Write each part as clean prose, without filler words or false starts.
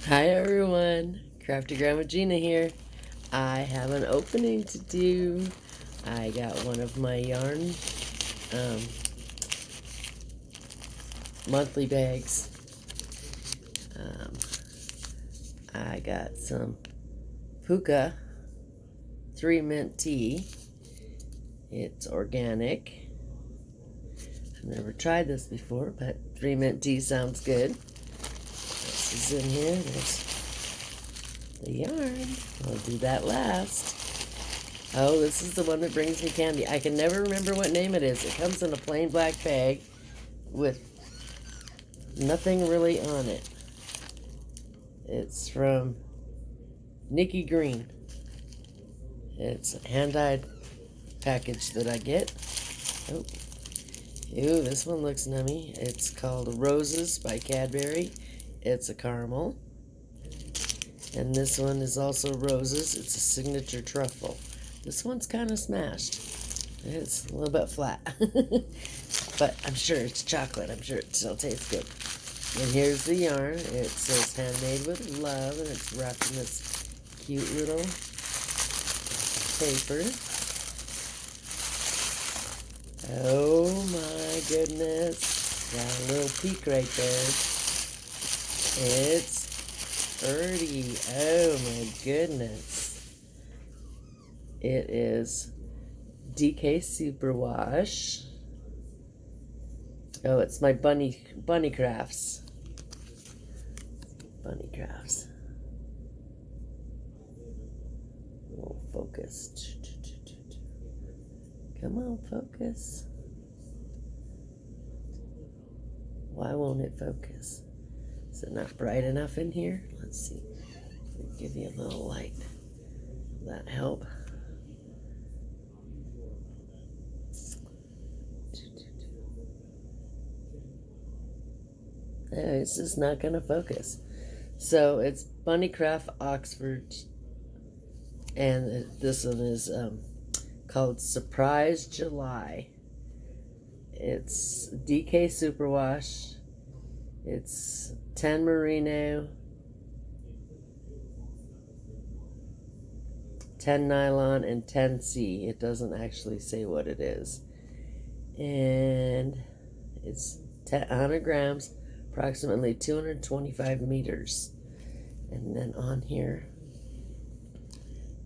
Hi everyone, Crafty Grandma Gina here. I have an opening to do. I got one of my yarn um, monthly bags. Um, I got some Puka 3 mint tea. It's organic. I've never tried this before, but 3 mint tea sounds good. This is in here. There's the yarn. I'll do that last. Oh, this is the one that brings me candy. I can never remember what name it is. It comes in a plain black bag with nothing really on it. It's from Nikki Green. It's a hand-dyed package that I get. Oh, ew, this one looks nummy. It's called Roses by Cadbury. It's a caramel. And this one is also Roses. It's a signature truffle. This one's kind of smashed. It's a little bit flat. But I'm sure it's chocolate. I'm sure it still tastes good. And here's the yarn. It says handmade with love, and it's wrapped in this cute little paper. Oh my goodness. Got a little peek right there. It's pretty. Oh my goodness. It is DK Superwash. Oh, it's my bunny crafts. Bunny crafts. Oh, focus. Come on, focus. Why won't it focus? Is it not bright enough in here? Let's see. I'll give you a little light. Will that help? It's just not going to focus. So it's Bunnycraft Oxford, and this one is called Surprise July. It's DK Superwash. It's 10 merino, 10 nylon, and 10 C. It doesn't actually say what it is. And it's 100 grams, approximately 225 meters. And then on here,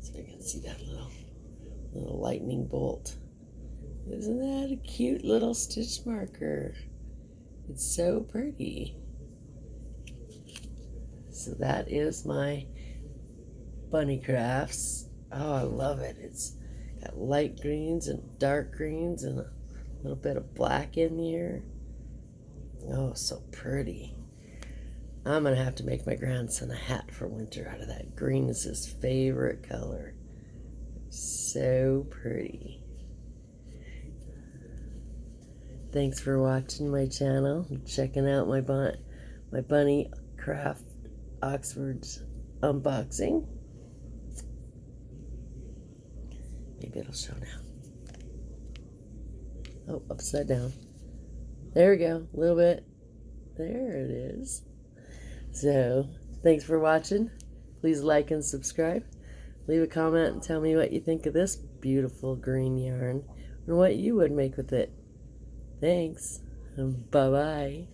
so you can see that little lightning bolt. Isn't that a cute little stitch marker? It's so pretty. So that is my bunny crafts. Oh, I love it. It's got light greens and dark greens and a little bit of black in here. Oh, so pretty. I'm going to have to make my grandson a hat for winter out of that. Green is his favorite color. So pretty. Thanks for watching my channel and checking out my bunny craft Oxford's unboxing. Maybe it'll show now. Oh, upside down. There we go. A little bit. There it is. So, thanks for watching. Please like and subscribe. Leave a comment and tell me what you think of this beautiful green yarn and what you would make with it. Thanks. Bye-bye.